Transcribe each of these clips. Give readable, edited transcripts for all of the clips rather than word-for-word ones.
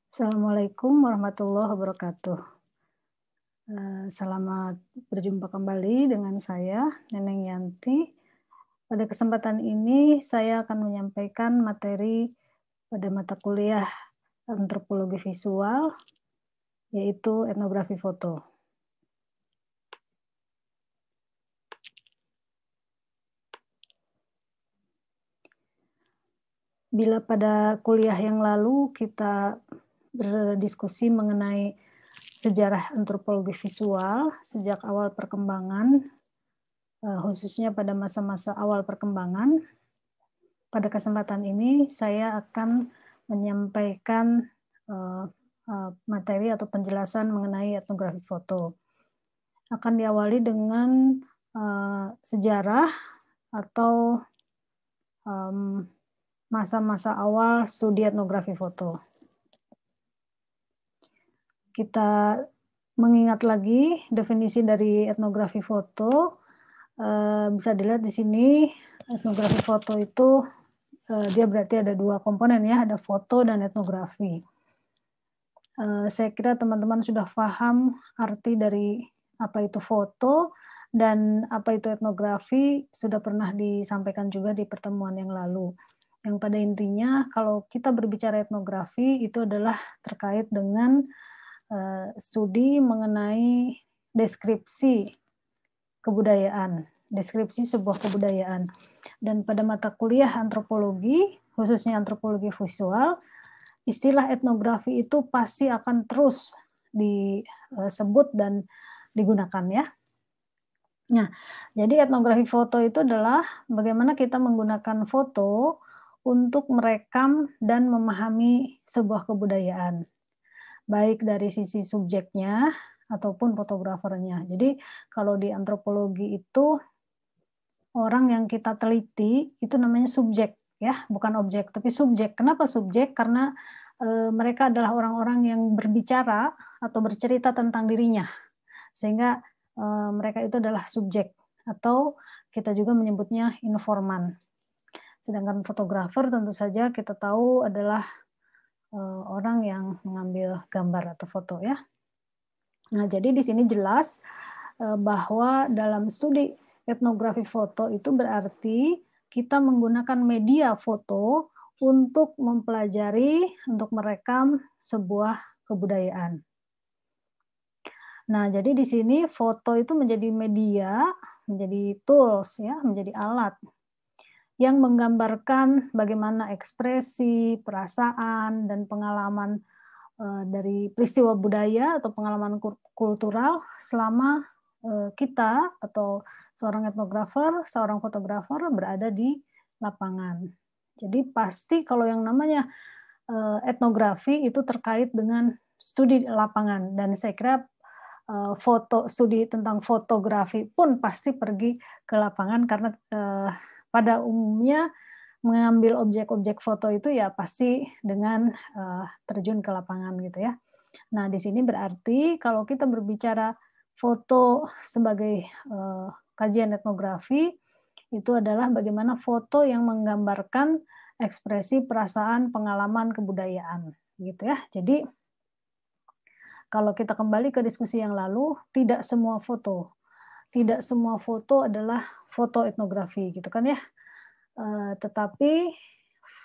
Assalamualaikum warahmatullahi wabarakatuh. Selamat berjumpa kembali dengan saya, Neneng Yanti. Pada kesempatan ini saya akan menyampaikan materi pada mata kuliah Antropologi Visual, yaitu etnografi foto. Bila pada kuliah yang lalu kita berdiskusi mengenai sejarah antropologi visual sejak awal perkembangan, khususnya pada masa-masa awal perkembangan, pada kesempatan ini saya akan menyampaikan materi atau penjelasan mengenai etnografi foto. Akan diawali dengan sejarah atau masa-masa awal studi etnografi foto. Kita mengingat lagi definisi dari etnografi foto, bisa dilihat di sini etnografi foto itu dia berarti ada dua komponen ya, ada foto dan etnografi. Saya kira teman-teman sudah paham arti dari apa itu foto dan apa itu etnografi, sudah pernah disampaikan juga di pertemuan yang lalu. Yang pada intinya kalau kita berbicara etnografi itu adalah terkait dengan studi mengenai deskripsi kebudayaan, deskripsi sebuah kebudayaan. Dan pada mata kuliah antropologi, khususnya antropologi visual, istilah etnografi itu pasti akan terus disebut dan digunakan ya. Nah, jadi etnografi foto itu adalah bagaimana kita menggunakan foto untuk merekam dan memahami sebuah kebudayaan, baik dari sisi subjeknya ataupun fotografernya. Jadi kalau di antropologi itu orang yang kita teliti itu namanya subjek ya, bukan objek tapi subjek. Kenapa subjek? Karena mereka adalah orang-orang yang berbicara atau bercerita tentang dirinya, sehingga mereka itu adalah subjek, atau kita juga menyebutnya informan. Sedangkan fotografer tentu saja kita tahu adalah orang yang mengambil gambar atau foto ya. Nah, jadi di sini jelas bahwa dalam studi etnografi foto itu berarti kita menggunakan media foto untuk mempelajari, untuk merekam sebuah kebudayaan. Nah, jadi di sini foto itu menjadi media, menjadi tools ya, menjadi alat yang menggambarkan bagaimana ekspresi, perasaan, dan pengalaman dari peristiwa budaya atau pengalaman kultural selama kita atau seorang etnografer, seorang fotografer berada di lapangan. Jadi pasti kalau yang namanya etnografi itu terkait dengan studi lapangan, dan saya kira studi tentang fotografi pun pasti pergi ke lapangan karena pada umumnya mengambil objek-objek foto itu ya pasti dengan terjun ke lapangan gitu ya. Nah, di sini berarti kalau kita berbicara foto sebagai kajian etnografi, itu adalah bagaimana foto yang menggambarkan ekspresi, perasaan, pengalaman, kebudayaan gitu ya. Jadi kalau kita kembali ke diskusi yang lalu, tidak semua foto adalah foto etnografi gitu kan ya. Tetapi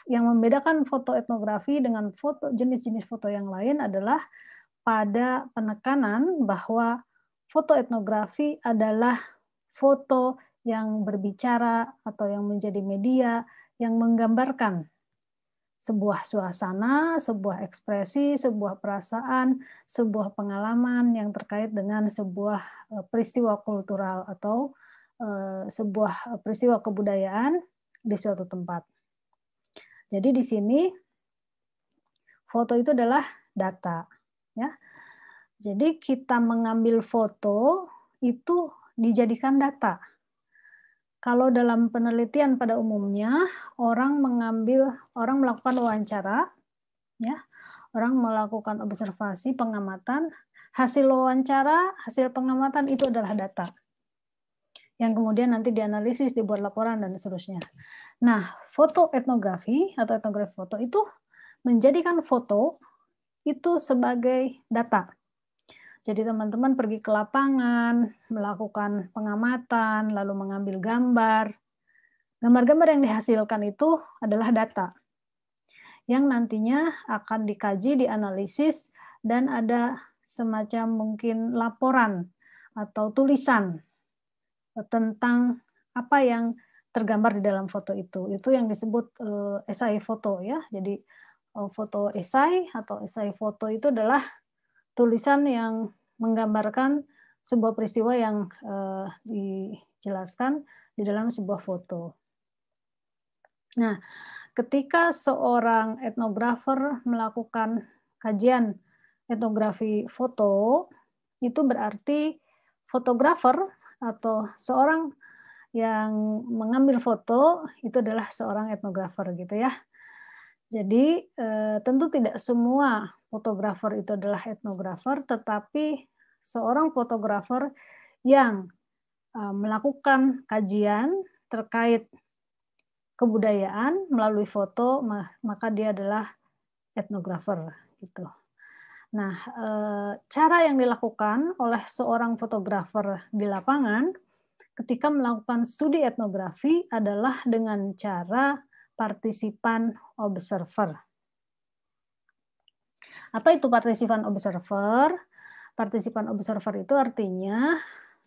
yang membedakan foto etnografi dengan jenis-jenis foto yang lain adalah pada penekanan bahwa foto etnografi adalah foto yang berbicara atau yang menjadi media yang menggambarkan sebuah suasana, sebuah ekspresi, sebuah perasaan, sebuah pengalaman yang terkait dengan sebuah peristiwa kultural atau sebuah peristiwa kebudayaan di suatu tempat. Jadi di sini foto itu adalah data, ya. Jadi kita mengambil foto itu dijadikan data. Kalau dalam penelitian pada umumnya orang melakukan wawancara, ya, orang melakukan observasi, pengamatan, hasil wawancara, hasil pengamatan itu adalah data yang kemudian nanti dianalisis, dibuat laporan dan seterusnya. Nah, foto etnografi atau etnografi foto itu menjadikan foto itu sebagai data. Jadi teman-teman pergi ke lapangan, melakukan pengamatan, lalu mengambil gambar. Gambar-gambar yang dihasilkan itu adalah data yang nantinya akan dikaji, dianalisis, dan ada semacam mungkin laporan atau tulisan tentang apa yang tergambar di dalam foto itu. Itu yang disebut esai foto ya. Jadi foto esai atau esai foto itu adalah tulisan yang menggambarkan sebuah peristiwa yang dijelaskan di dalam sebuah foto. Nah, ketika seorang etnografer melakukan kajian etnografi foto, itu berarti fotografer atau seorang yang mengambil foto itu adalah seorang etnografer gitu ya. Jadi tentu tidak semua fotografer itu adalah etnografer, tetapi seorang fotografer yang melakukan kajian terkait kebudayaan melalui foto, maka dia adalah etnografer gitu. Nah, cara yang dilakukan oleh seorang fotografer di lapangan ketika melakukan studi etnografi adalah dengan cara partisipan observer. Apa itu partisipan observer? Partisipan observer itu artinya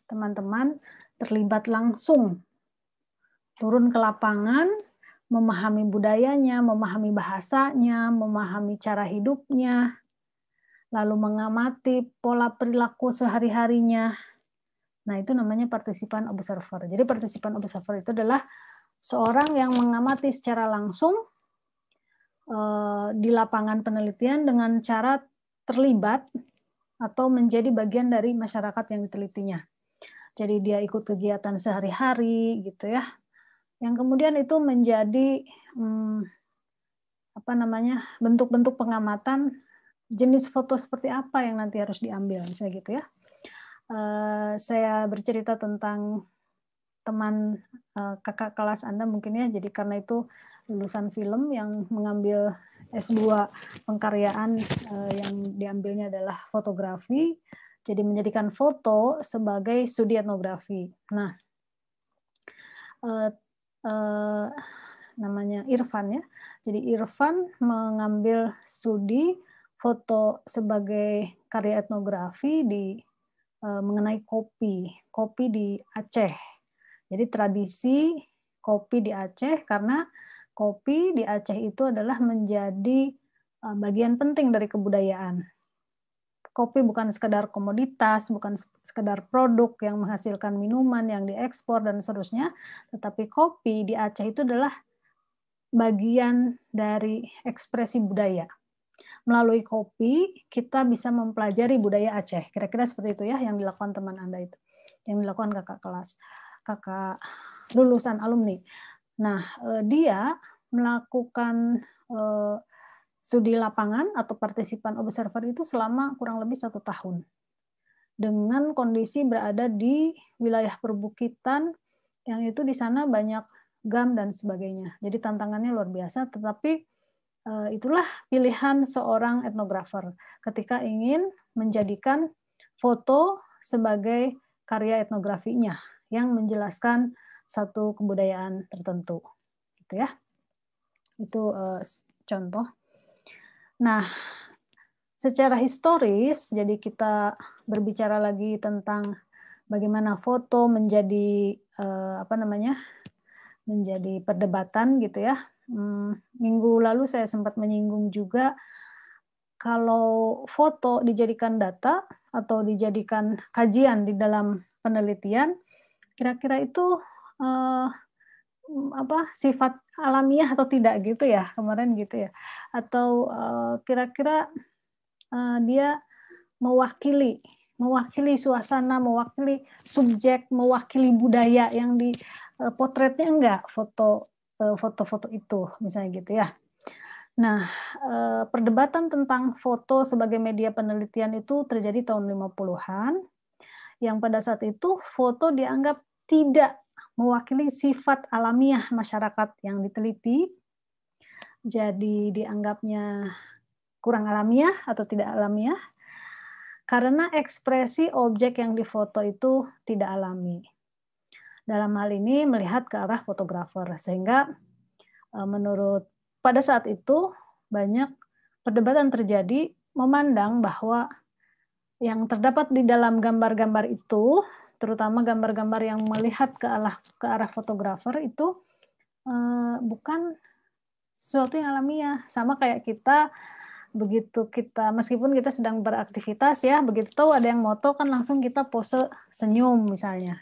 teman-teman terlibat langsung, turun ke lapangan, memahami budayanya, memahami bahasanya, memahami cara hidupnya, lalu mengamati pola perilaku sehari-harinya. Nah, itu namanya partisipan observer. Jadi partisipan observer itu adalah seorang yang mengamati secara langsung di lapangan penelitian dengan cara terlibat atau menjadi bagian dari masyarakat yang ditelitinya. Jadi dia ikut kegiatan sehari-hari gitu ya. Yang kemudian itu menjadi bentuk-bentuk pengamatan jenis foto seperti apa yang nanti harus diambil, misalnya gitu ya. Saya bercerita tentang teman kakak kelas Anda mungkin ya, jadi karena itu lulusan film yang mengambil S2 pengkaryaan yang diambilnya adalah fotografi, jadi menjadikan foto sebagai studi etnografi. Nah, namanya Irfan ya, jadi Irfan mengambil studi foto sebagai karya etnografi mengenai kopi di Aceh. Jadi tradisi kopi di Aceh, karena kopi di Aceh itu adalah menjadi bagian penting dari kebudayaan. Kopi bukan sekedar komoditas, bukan sekedar produk yang menghasilkan minuman yang diekspor dan seterusnya, tetapi kopi di Aceh itu adalah bagian dari ekspresi budaya. Melalui kopi, kita bisa mempelajari budaya Aceh. Kira-kira seperti itu ya yang dilakukan teman Anda itu. Yang dilakukan kakak kelas, kakak lulusan alumni. Nah, dia melakukan studi lapangan atau partisipan observer itu selama kurang lebih 1 tahun. Dengan kondisi berada di wilayah perbukitan, yang itu di sana banyak gam dan sebagainya. Jadi tantangannya luar biasa, tetapi itulah pilihan seorang etnografer ketika ingin menjadikan foto sebagai karya etnografinya yang menjelaskan satu kebudayaan tertentu, gitu ya. Itu contoh. Nah, secara historis, jadi kita berbicara lagi tentang bagaimana foto menjadi menjadi perdebatan gitu ya. Minggu lalu saya sempat menyinggung juga kalau foto dijadikan data atau dijadikan kajian di dalam penelitian, kira-kira itu sifat alamiah atau tidak gitu ya kemarin gitu ya, atau kira-kira dia mewakili suasana, mewakili subjek, mewakili budaya yang dipotretnya enggak foto-foto itu misalnya gitu ya. Nah, perdebatan tentang foto sebagai media penelitian itu terjadi tahun 50-an, yang pada saat itu foto dianggap tidak mewakili sifat alamiah masyarakat yang diteliti, jadi dianggapnya kurang alamiah atau tidak alamiah? Karena ekspresi objek yang difoto itu tidak alami. Dalam hal ini melihat ke arah fotografer, sehingga menurut pada saat itu banyak perdebatan terjadi memandang bahwa yang terdapat di dalam gambar-gambar itu, terutama gambar-gambar yang melihat ke arah fotografer itu bukan sesuatu yang alamiah. Sama kayak kita, begitu kita meskipun kita sedang beraktivitas ya, begitu tahu ada yang moto kan langsung kita pose senyum misalnya.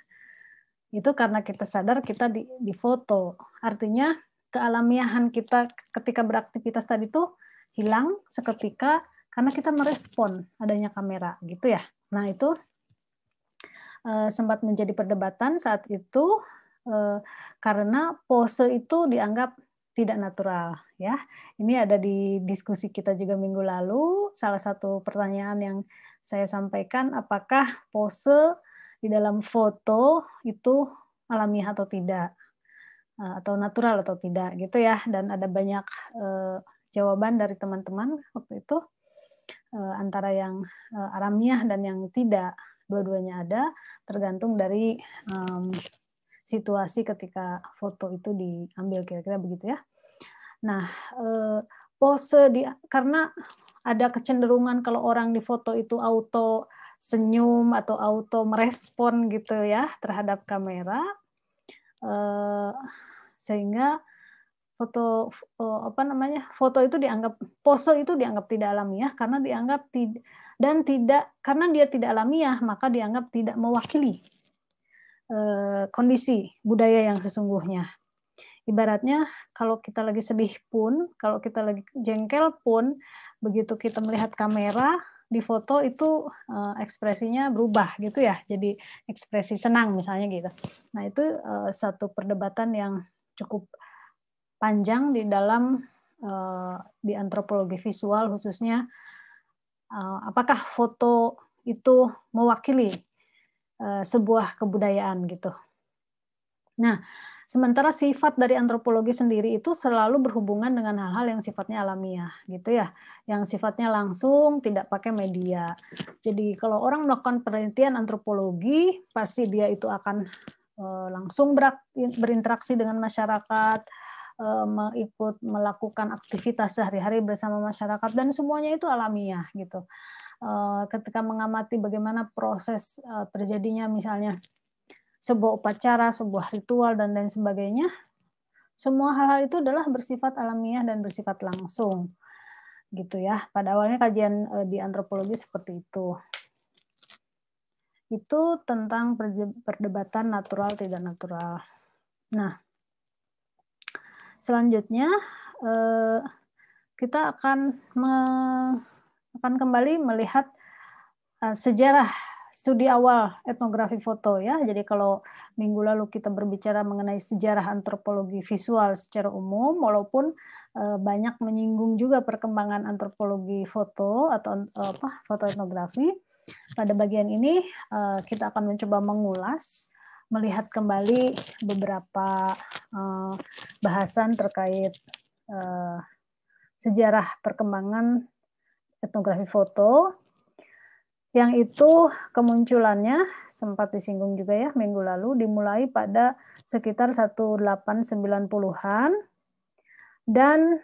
Itu karena kita sadar kita difoto. Artinya kealamiahan kita ketika beraktivitas tadi tuh hilang seketika karena kita merespon adanya kamera gitu ya. Nah itu sempat menjadi perdebatan saat itu karena pose itu dianggap tidak natural ya. Ini ada di diskusi kita juga minggu lalu. Salah satu pertanyaan yang saya sampaikan, apakah pose di dalam foto itu alamiah atau tidak, atau natural atau tidak gitu ya. Dan ada banyak jawaban dari teman-teman waktu itu antara yang alamiah dan yang tidak. Dua-duanya ada, tergantung dari situasi ketika foto itu diambil, kira-kira begitu ya. Nah, pose karena ada kecenderungan kalau orang di foto itu auto senyum atau auto merespon gitu ya terhadap kamera, sehingga foto itu dianggap, pose itu dianggap tidak alamiah karena dianggap karena dia tidak alamiah maka dianggap tidak mewakili kondisi budaya yang sesungguhnya. Ibaratnya kalau kita lagi sedih pun, kalau kita lagi jengkel pun, begitu kita melihat kamera di foto itu ekspresinya berubah gitu ya, jadi ekspresi senang misalnya gitu. Nah itu satu perdebatan yang cukup panjang di dalam di antropologi visual khususnya, apakah foto itu mewakili sebuah kebudayaan gitu. Nah, sementara sifat dari antropologi sendiri itu selalu berhubungan dengan hal-hal yang sifatnya alamiah, gitu ya, yang sifatnya langsung, tidak pakai media. Jadi kalau orang melakukan penelitian antropologi, pasti dia itu akan langsung berinteraksi dengan masyarakat, melakukan aktivitas sehari-hari bersama masyarakat, dan semuanya itu alamiah, gitu. Ketika mengamati bagaimana proses terjadinya misalnya sebuah upacara, sebuah ritual, dan lain sebagainya, semua hal-hal itu adalah bersifat alamiah dan bersifat langsung, gitu ya. Pada awalnya kajian di antropologi seperti itu. Itu tentang perdebatan natural tidak natural. Nah, selanjutnya kita akan kembali melihat sejarah studi awal etnografi foto ya. Jadi kalau minggu lalu kita berbicara mengenai sejarah antropologi visual secara umum, walaupun banyak menyinggung juga perkembangan antropologi foto atau foto etnografi. Pada bagian ini kita akan mencoba mengulas, melihat kembali beberapa bahasan terkait sejarah perkembangan etnografi foto. Yang itu kemunculannya sempat disinggung juga ya minggu lalu, dimulai pada sekitar 1890-an dan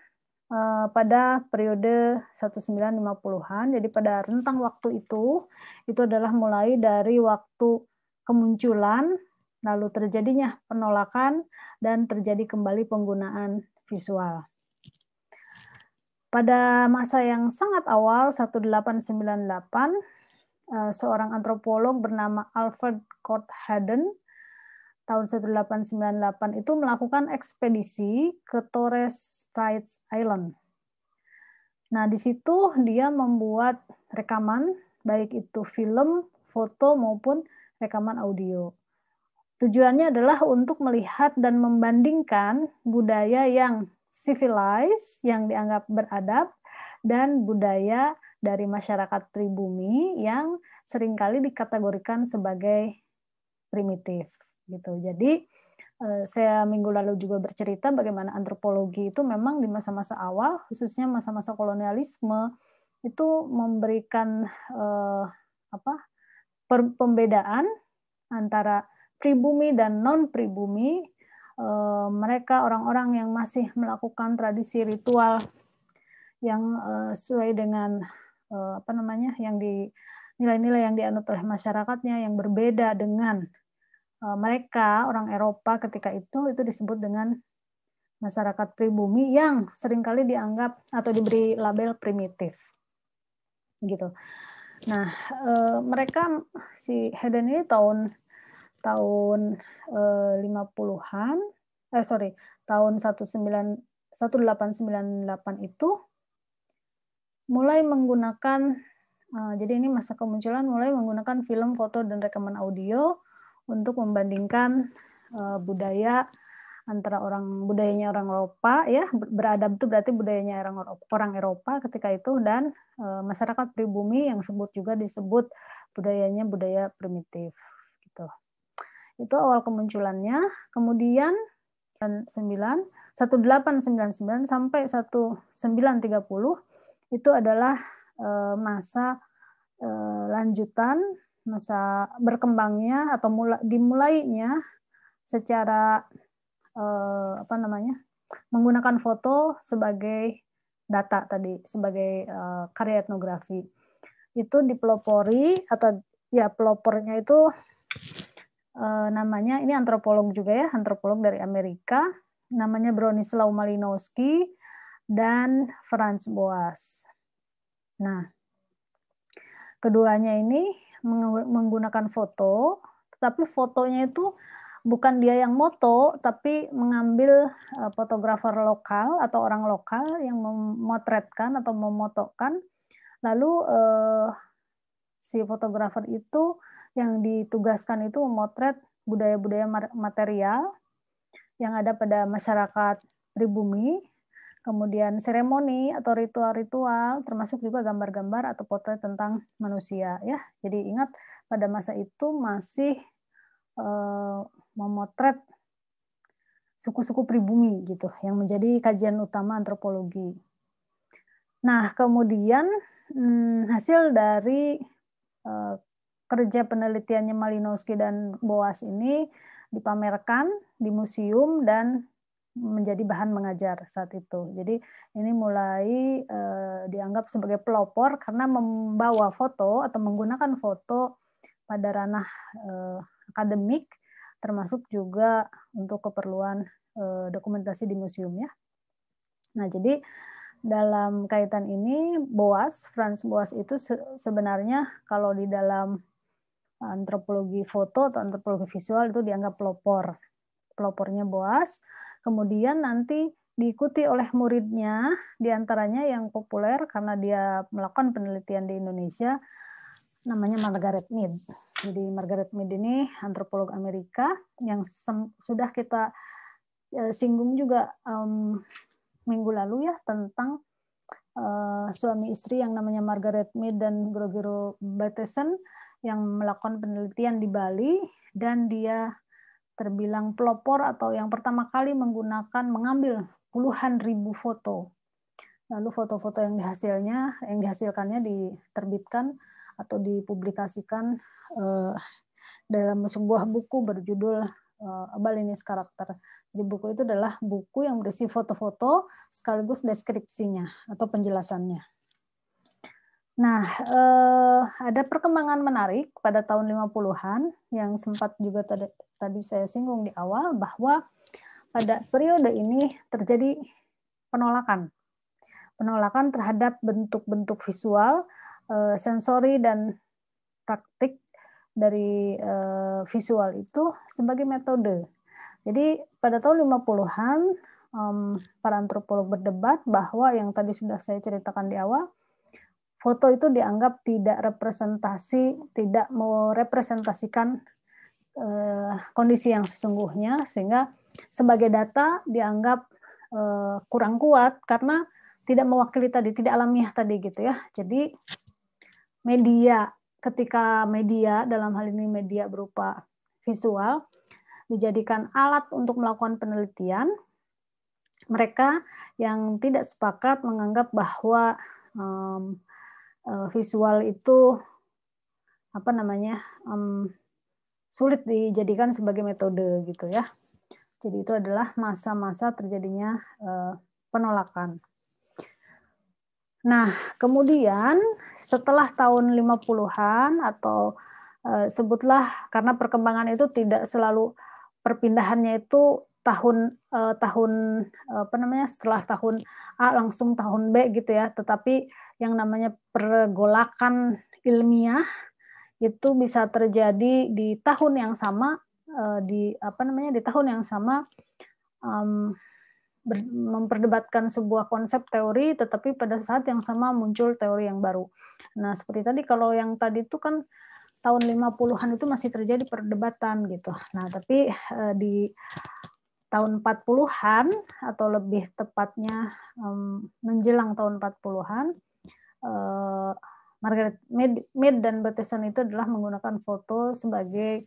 pada periode 1950-an. Jadi pada rentang waktu itu adalah mulai dari waktu kemunculan, lalu terjadinya penolakan, dan terjadi kembali penggunaan visual. Pada masa yang sangat awal, 1898, seorang antropolog bernama Alfred Corth Hayden tahun 1898 itu melakukan ekspedisi ke Torres Straits Island. Nah, di situ dia membuat rekaman, baik itu film, foto, maupun rekaman audio. Tujuannya adalah untuk melihat dan membandingkan budaya yang civilized, yang dianggap beradab, dan budaya dari masyarakat pribumi yang seringkali dikategorikan sebagai primitif gitu. Jadi saya minggu lalu juga bercerita bagaimana antropologi itu memang di masa-masa awal, khususnya masa-masa kolonialisme, itu memberikan pembedaan antara pribumi dan non pribumi. Mereka orang-orang yang masih melakukan tradisi ritual yang sesuai dengan yang nilai-nilai yang dianut oleh masyarakatnya, yang berbeda dengan mereka orang Eropa ketika itu disebut dengan masyarakat pribumi yang seringkali dianggap atau diberi label primitif, gitu. Nah, mereka si Hayden ini tahun 50-an, tahun 1898 itu mulai menggunakan, jadi ini masa kemunculan mulai menggunakan film, foto, dan rekaman audio untuk membandingkan budaya antara budayanya orang Eropa, ya, beradab itu berarti budayanya orang Eropa ketika itu, dan masyarakat pribumi yang juga disebut budayanya budaya primitif, gitu. Itu awal kemunculannya. Kemudian 1899 sampai 1930 itu adalah masa lanjutan, masa berkembangnya atau dimulainya secara menggunakan foto sebagai data tadi, sebagai karya etnografi. Itu dipelopori, atau ya pelopornya itu namanya, ini antropolog juga ya, antropolog dari Amerika, namanya Bronislaw Malinowski dan Franz Boas. Nah, keduanya ini menggunakan foto, tetapi fotonya itu bukan dia yang moto, tapi mengambil fotografer lokal atau orang lokal yang memotretkan atau memotokan. Lalu si fotografer itu yang ditugaskan itu memotret budaya-budaya material yang ada pada masyarakat pribumi, kemudian seremoni atau ritual-ritual, termasuk juga gambar-gambar atau potret tentang manusia, ya. Jadi ingat, pada masa itu masih memotret suku-suku pribumi gitu, yang menjadi kajian utama antropologi. Nah, kemudian hasil dari kerja penelitiannya Malinowski dan Boas ini dipamerkan di museum dan menjadi bahan mengajar saat itu. Jadi ini mulai dianggap sebagai pelopor karena membawa foto atau menggunakan foto pada ranah akademik, termasuk juga untuk keperluan dokumentasi di museum, ya. Nah, jadi dalam kaitan ini Franz Boas itu sebenarnya kalau di dalam antropologi foto atau antropologi visual itu dianggap pelopornya Boas. Kemudian nanti diikuti oleh muridnya, diantaranya yang populer karena dia melakukan penelitian di Indonesia, namanya Margaret Mead. Jadi Margaret Mead ini antropolog Amerika yang sudah kita singgung juga minggu lalu ya, tentang suami istri yang namanya Margaret Mead dan Gregorio Bateson yang melakukan penelitian di Bali, dan dia terbilang pelopor atau yang pertama kali mengambil puluhan ribu foto. Lalu foto-foto yang dihasilkannya diterbitkan atau dipublikasikan dalam sebuah buku berjudul A Balinese Character. Jadi buku itu adalah buku yang berisi foto-foto sekaligus deskripsinya atau penjelasannya. Nah, ada perkembangan menarik pada tahun 50-an yang sempat juga tadi saya singgung di awal, bahwa pada periode ini terjadi penolakan terhadap bentuk-bentuk visual, sensori, dan praktik dari visual itu sebagai metode. Jadi pada tahun 50-an para antropolog berdebat bahwa yang tadi sudah saya ceritakan di awal, foto itu dianggap tidak merepresentasikan kondisi yang sesungguhnya, sehingga sebagai data dianggap kurang kuat karena tidak mewakili tidak alamiah tadi gitu ya. Jadi ketika media dalam hal ini media berupa visual dijadikan alat untuk melakukan penelitian, mereka yang tidak sepakat menganggap bahwa visual itu apa namanya sulit dijadikan sebagai metode gitu ya. Jadi itu adalah masa-masa terjadinya penolakan. Nah, kemudian setelah tahun 50-an atau sebutlah karena perkembangan itu tidak selalu perpindahannya itu tahun apa namanya setelah tahun A langsung tahun B gitu ya, tetapi yang namanya pergolakan ilmiah itu bisa terjadi di tahun yang sama di apa namanya di tahun yang sama memperdebatkan sebuah konsep teori, tetapi pada saat yang sama muncul teori yang baru. Nah, seperti tadi kalau yang tadi itu kan tahun 50-an itu masih terjadi perdebatan gitu. Nah, tapi di tahun 40-an atau lebih tepatnya menjelang tahun 40-an, Margaret Mead dan Bateson itu adalah menggunakan foto sebagai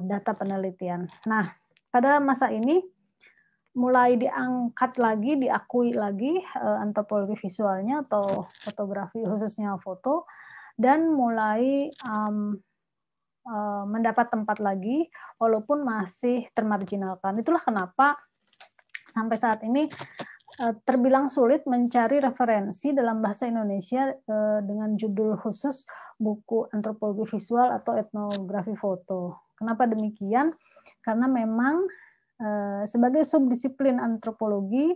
data penelitian. Nah, pada masa ini mulai diangkat lagi, diakui lagi antropologi visualnya atau fotografi khususnya foto, dan mulai mendapat tempat lagi walaupun masih termarginalkan. Itulah kenapa sampai saat ini terbilang sulit mencari referensi dalam bahasa Indonesia dengan judul khusus buku antropologi visual atau etnografi foto. Kenapa demikian? Karena memang sebagai subdisiplin antropologi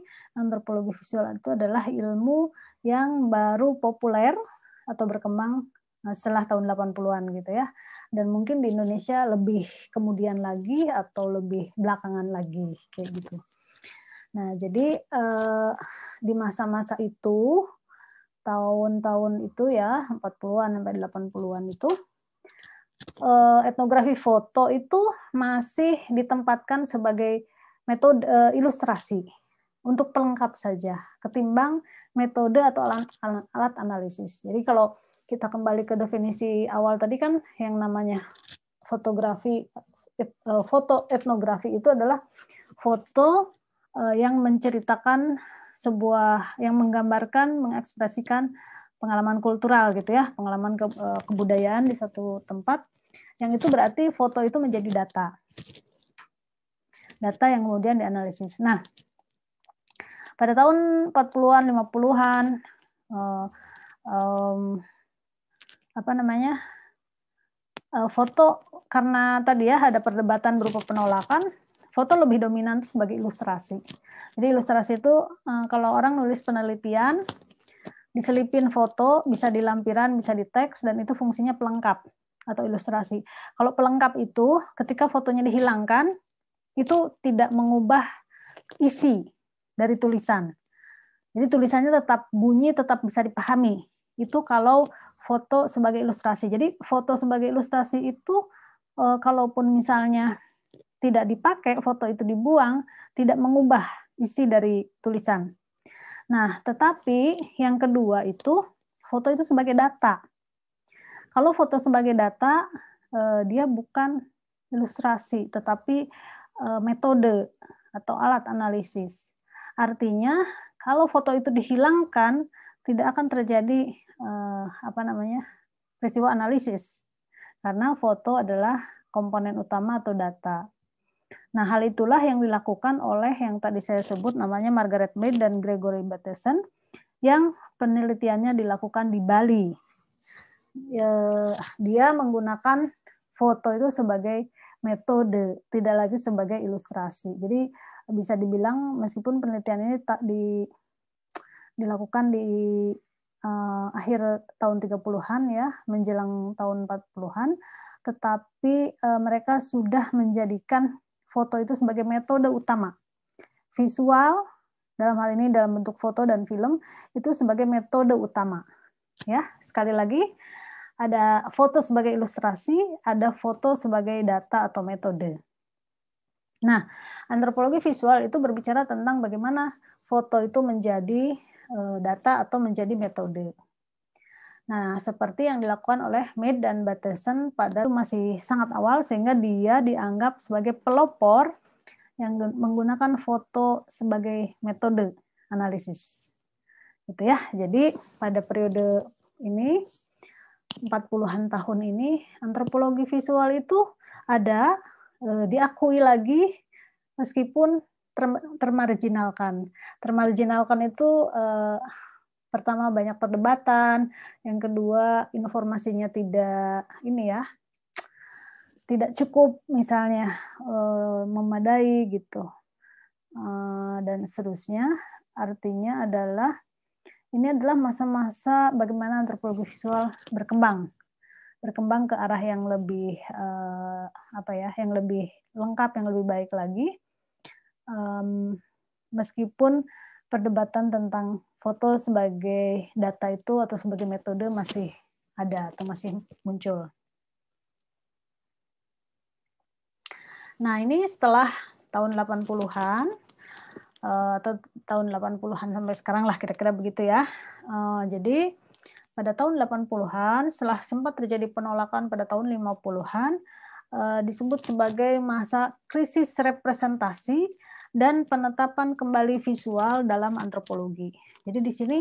visual itu adalah ilmu yang baru populer atau berkembang setelah tahun 80-an gitu ya. Dan mungkin di Indonesia lebih kemudian lagi atau lebih belakangan lagi kayak gitu. Nah, jadi di masa-masa itu tahun-tahun itu ya 40-an sampai 80-an itu etnografi foto itu masih ditempatkan sebagai metode ilustrasi untuk pelengkap saja ketimbang metode atau alat analisis. Jadi kalau kita kembali ke definisi awal tadi kan yang namanya fotografi foto etnografi itu adalah foto yang menceritakan sebuah yang menggambarkan, mengekspresikan pengalaman kultural gitu ya, pengalaman kebudayaan di satu tempat. Yang itu berarti foto itu menjadi data. Data yang kemudian dianalisis. Nah, pada tahun 40-an, 50-an, apa namanya, foto karena tadi ya ada perdebatan berupa penolakan, foto lebih dominan sebagai ilustrasi. Jadi ilustrasi itu kalau orang nulis penelitian, diselipin foto, bisa di lampiran, bisa di teks, dan itu fungsinya pelengkap atau ilustrasi. Kalau pelengkap itu, ketika fotonya dihilangkan, itu tidak mengubah isi dari tulisan. Jadi tulisannya tetap bunyi, tetap bisa dipahami. Itu kalau foto sebagai ilustrasi. Jadi foto sebagai ilustrasi itu, kalaupun misalnya tidak dipakai, foto itu dibuang, tidak mengubah isi dari tulisan. Nah, tetapi yang kedua itu, foto itu sebagai data. Kalau foto sebagai data, dia bukan ilustrasi, tetapi metode atau alat analisis. Artinya, kalau foto itu dihilangkan, tidak akan terjadi peristiwa analisis, karena foto adalah komponen utama atau data. Nah, hal itulah yang dilakukan oleh yang tadi saya sebut namanya Margaret Mead dan Gregory Bateson, yang penelitiannya dilakukan di Bali. Dia menggunakan foto itu sebagai metode, tidak lagi sebagai ilustrasi. Jadi bisa dibilang meskipun penelitian ini dilakukan di akhir tahun 30-an ya, menjelang tahun 40-an, tetapi mereka sudah menjadikan foto itu sebagai metode utama. Visual, dalam hal ini dalam bentuk foto dan film, itu sebagai metode utama. Ya, sekali lagi, ada foto sebagai ilustrasi, ada foto sebagai data atau metode. Nah, antropologi visual itu berbicara tentang bagaimana foto itu menjadi data atau menjadi metode. Nah, seperti yang dilakukan oleh Mead dan Bateson pada masih sangat awal, sehingga dia dianggap sebagai pelopor yang menggunakan foto sebagai metode analisis. Gitu ya. Jadi pada periode ini 40-an tahun ini antropologi visual itu ada, diakui lagi meskipun termarginalkan. Termarginalkan itu pertama banyak perdebatan, yang kedua informasinya tidak tidak cukup misalnya memadai gitu, dan seterusnya. Artinya adalah ini adalah masa-masa bagaimana antropologi visual berkembang ke arah yang lebih yang lebih lengkap, yang lebih baik lagi. Meskipun perdebatan tentang foto sebagai data itu atau sebagai metode masih ada atau masih muncul. Nah, ini setelah tahun 80-an atau tahun 80-an sampai sekarang lah kira-kira begitu ya. Jadi pada tahun 80-an setelah sempat terjadi penolakan pada tahun 50-an disebut sebagai masa krisis representasi dan penetapan kembali visual dalam antropologi. Jadi di sini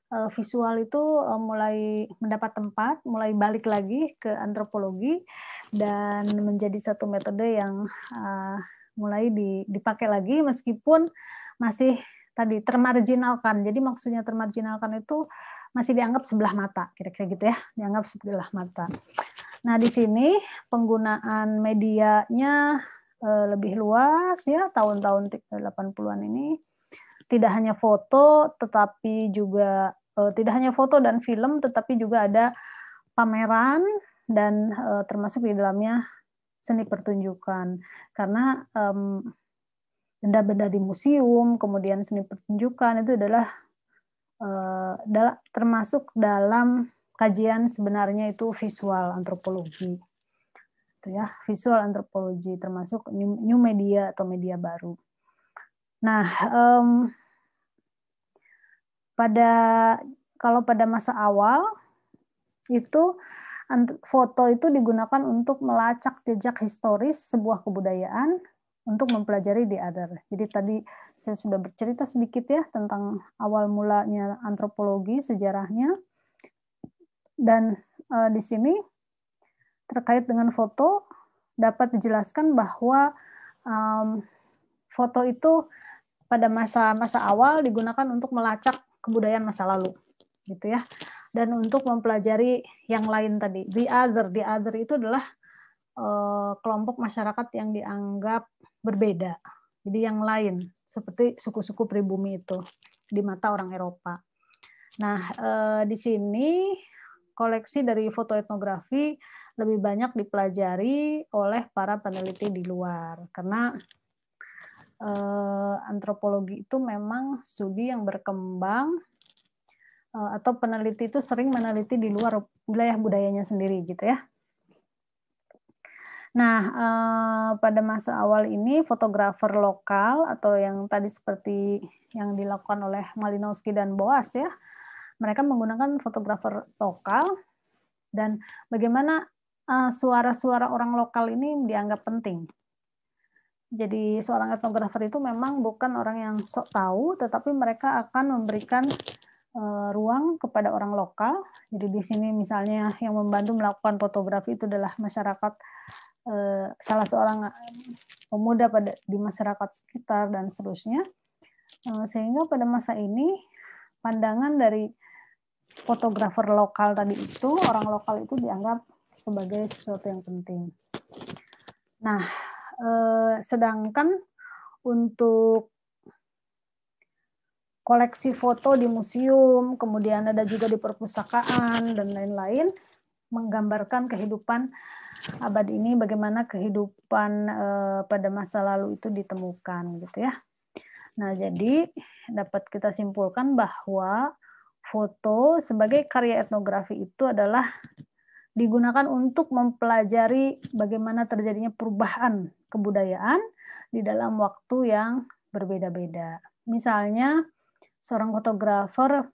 visual itu mulai mendapat tempat, mulai balik lagi ke antropologi dan menjadi satu metode yang mulai dipakai lagi meskipun masih tadi termarginalkan. Jadi maksudnya termarginalkan itu masih dianggap sebelah mata, kira-kira gitu ya, dianggap sebelah mata. Nah, di sini penggunaan medianya lebih luas ya, tahun-tahun 80-an ini. Tidak hanya foto, tetapi juga tidak hanya foto dan film, tetapi juga ada pameran dan termasuk di dalamnya seni pertunjukan. Karena benda-benda di museum, kemudian seni pertunjukan itu adalah termasuk dalam kajian sebenarnya itu visual antropologi. Itu ya, visual antropologi termasuk new media atau media baru. Nah, kalau pada masa awal itu foto itu digunakan untuk melacak jejak historis sebuah kebudayaan untuk mempelajari the other. Jadi tadi saya sudah bercerita sedikit ya tentang awal mulanya antropologi, sejarahnya. Dan di sini terkait dengan foto dapat dijelaskan bahwa foto itu pada masa-masa awal digunakan untuk melacak kebudayaan masa lalu, gitu ya. Dan untuk mempelajari yang lain tadi, the other itu adalah kelompok masyarakat yang dianggap berbeda. Jadi yang lain, seperti suku-suku pribumi itu di mata orang Eropa. Nah, di sini koleksi dari foto etnografi lebih banyak dipelajari oleh para peneliti di luar, karena antropologi itu memang studi yang berkembang atau peneliti itu sering meneliti di luar wilayah budayanya sendiri gitu ya. Nah, pada masa awal ini fotografer lokal atau yang tadi seperti yang dilakukan oleh Malinowski dan Boas ya, mereka menggunakan fotografer lokal dan bagaimana suara-suara orang lokal ini dianggap penting. Jadi seorang etnografer itu memang bukan orang yang sok tahu, tetapi mereka akan memberikan ruang kepada orang lokal. Jadi di sini misalnya yang membantu melakukan fotografi itu adalah masyarakat, salah seorang pemuda di masyarakat sekitar dan seterusnya. Sehingga pada masa ini pandangan dari fotografer lokal tadi itu, orang lokal itu dianggap sebagai sesuatu yang penting. Nah, sedangkan untuk koleksi foto di museum, kemudian ada juga di perpustakaan dan lain-lain, menggambarkan kehidupan abad ini, bagaimana kehidupan pada masa lalu itu ditemukan gitu ya. Nah, jadi dapat kita simpulkan bahwa foto sebagai karya etnografi itu adalah digunakan untuk mempelajari bagaimana terjadinya perubahan kebudayaan di dalam waktu yang berbeda-beda. Misalnya, seorang fotografer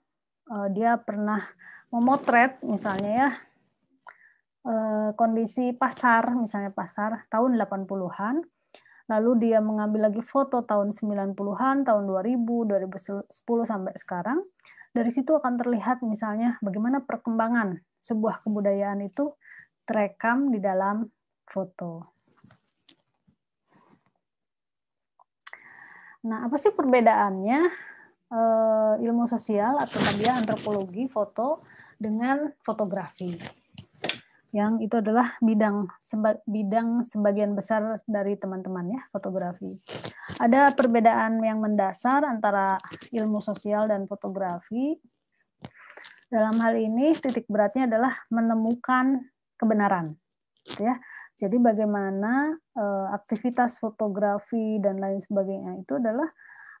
dia pernah memotret misalnya ya kondisi pasar, misalnya pasar tahun 80-an, lalu dia mengambil lagi foto tahun 90-an, tahun 2000, 2010 sampai sekarang, dari situ akan terlihat misalnya bagaimana perkembangan sebuah kebudayaan itu terekam di dalam foto. Nah, apa sih perbedaannya ilmu sosial atau tadi antropologi foto dengan fotografi? Yang itu adalah bidang sebagian besar dari teman-teman ya, fotografi. Ada perbedaan yang mendasar antara ilmu sosial dan fotografi. Dalam hal ini titik beratnya adalah menemukan kebenaran, gitu ya. Jadi bagaimana aktivitas fotografi dan lain sebagainya itu adalah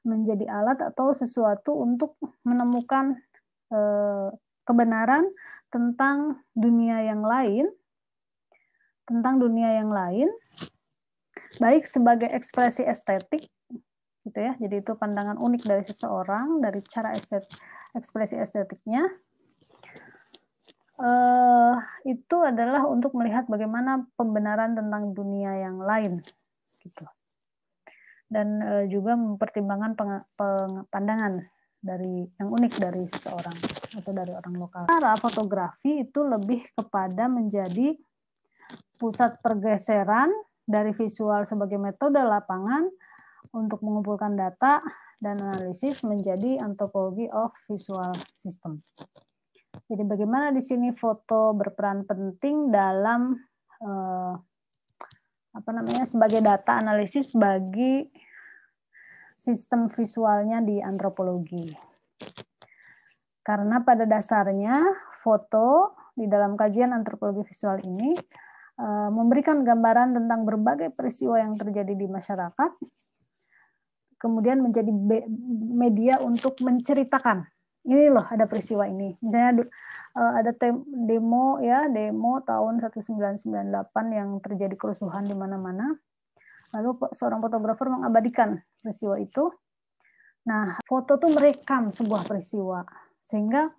menjadi alat atau sesuatu untuk menemukan kebenaran tentang dunia yang lain, baik sebagai ekspresi estetik, gitu ya. Jadi itu pandangan unik dari seseorang, dari cara ekspresi estetiknya. Itu adalah untuk melihat bagaimana pembenaran tentang dunia yang lain, gitu. Dan juga mempertimbangkan pandangan dari yang unik dari seseorang atau dari orang lokal. Cara fotografi itu lebih kepada menjadi pusat pergeseran dari visual sebagai metode lapangan untuk mengumpulkan data dan analisis menjadi antropologi of visual system. Jadi bagaimana di sini foto berperan penting dalam sebagai data analisis bagi sistem visualnya di antropologi. Karena pada dasarnya foto di dalam kajian antropologi visual ini memberikan gambaran tentang berbagai peristiwa yang terjadi di masyarakat, kemudian menjadi media untuk menceritakan. Ini loh ada peristiwa ini. Misalnya ada demo tahun 1998 yang terjadi kerusuhan di mana-mana. Lalu seorang fotografer mengabadikan peristiwa itu. Nah, foto itu merekam sebuah peristiwa. Sehingga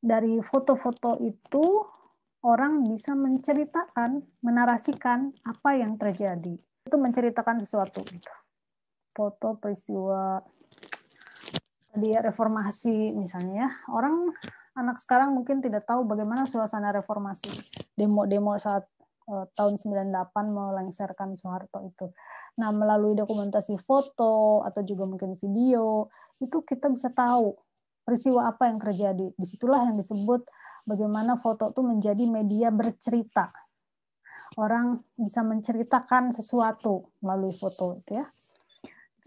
dari foto-foto itu orang bisa menceritakan, menarasikan apa yang terjadi. Itu menceritakan sesuatu gitu. Foto peristiwa tadi reformasi misalnya ya. Anak sekarang mungkin tidak tahu bagaimana suasana reformasi. Demo-demo saat tahun 98 melengsarkan Soeharto itu. Nah, melalui dokumentasi foto atau juga mungkin video, itu kita bisa tahu peristiwa apa yang terjadi. Disitulah yang disebut bagaimana foto itu menjadi media bercerita. Orang bisa menceritakan sesuatu melalui foto itu ya.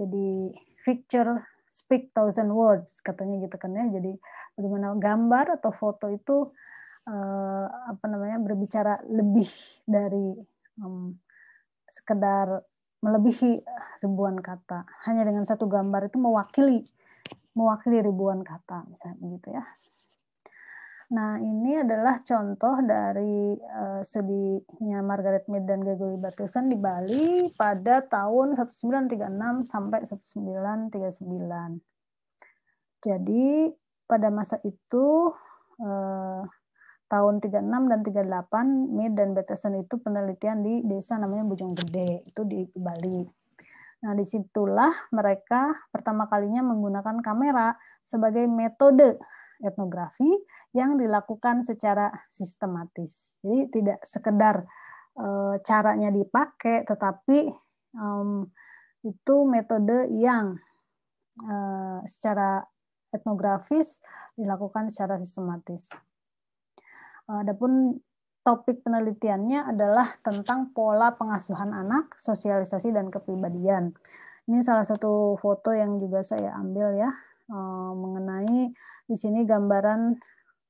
Jadi picture speak 1,000 words katanya gitu kan ya. Jadi bagaimana gambar atau foto itu berbicara lebih dari sekedar melebihi ribuan kata. Hanya dengan satu gambar itu mewakili ribuan kata misalnya gitu ya. Nah, ini adalah contoh dari studinya Margaret Mead dan Gregory Bateson di Bali pada tahun 1936 sampai 1939. Jadi pada masa itu tahun 36 dan 38 Mead dan Bateson itu penelitian di desa namanya Bojonggede, itu di Bali. Nah, disitulah mereka pertama kalinya menggunakan kamera sebagai metode etnografi yang dilakukan secara sistematis. Jadi tidak sekedar caranya dipakai, tetapi itu metode yang secara etnografis dilakukan secara sistematis. Adapun topik penelitiannya adalah tentang pola pengasuhan anak, sosialisasi dan kepribadian. Ini salah satu foto yang juga saya ambil ya, mengenai di sini gambaran,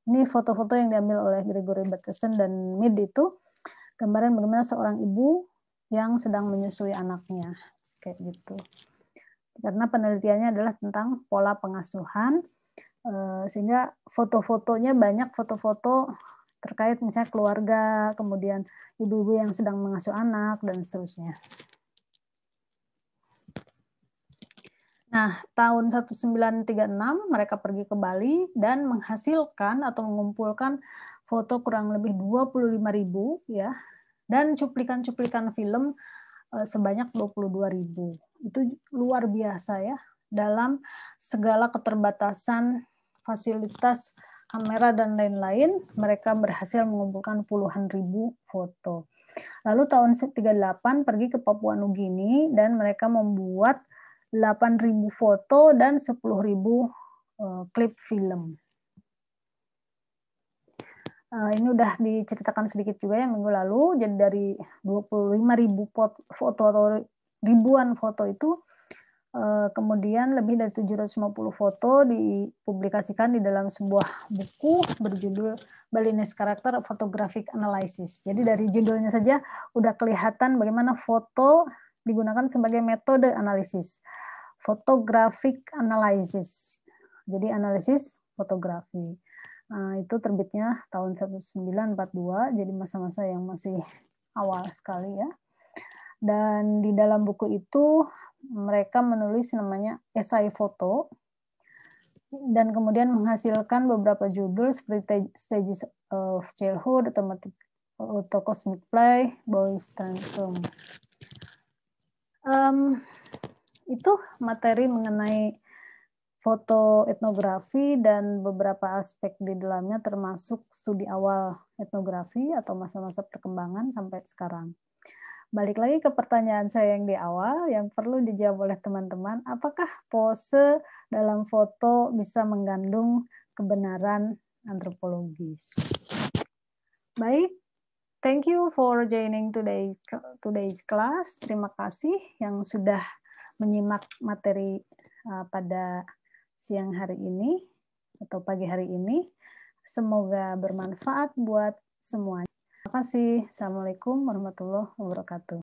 ini foto-foto yang diambil oleh Gregory Bateson dan Mead itu, gambaran bagaimana seorang ibu yang sedang menyusui anaknya, kayak gitu. Karena penelitiannya adalah tentang pola pengasuhan, sehingga foto-fotonya banyak foto-foto terkait misalnya keluarga, kemudian ibu-ibu yang sedang mengasuh anak, dan seterusnya. Nah, tahun 1936 mereka pergi ke Bali dan menghasilkan atau mengumpulkan foto kurang lebih 25.000 ya, dan cuplikan-cuplikan film sebanyak 22.000. Itu luar biasa ya, dalam segala keterbatasan fasilitas kamera dan lain-lain, mereka berhasil mengumpulkan puluhan ribu foto. Lalu tahun 1938 pergi ke Papua Nugini dan mereka membuat 8.000 foto dan 10.000 klip film. Ini udah diceritakan sedikit juga ya minggu lalu. Jadi dari 25.000 foto atau ribuan foto itu, kemudian lebih dari 750 foto dipublikasikan di dalam sebuah buku berjudul Balinese Character Photographic Analysis. Jadi dari judulnya saja udah kelihatan bagaimana foto digunakan sebagai metode analisis. Photographic Analysis. Jadi analisis fotografi. Itu terbitnya tahun 1942, jadi masa-masa yang masih awal sekali ya. Dan di dalam buku itu mereka menulis namanya esai foto, dan kemudian menghasilkan beberapa judul seperti Stages of Childhood, Auto Cosmic Play, Boys Tantrum. Itu materi mengenai foto etnografi dan beberapa aspek di dalamnya termasuk studi awal etnografi atau masa-masa perkembangan sampai sekarang. Balik lagi ke pertanyaan saya yang di awal, yang perlu dijawab oleh teman-teman, apakah pose dalam foto bisa mengandung kebenaran antropologis? Baik, thank you for joining today's class. Terima kasih yang sudah menyimak materi pada siang hari ini atau pagi hari ini. Semoga bermanfaat buat semuanya. Terima kasih. Assalamualaikum warahmatullahi wabarakatuh.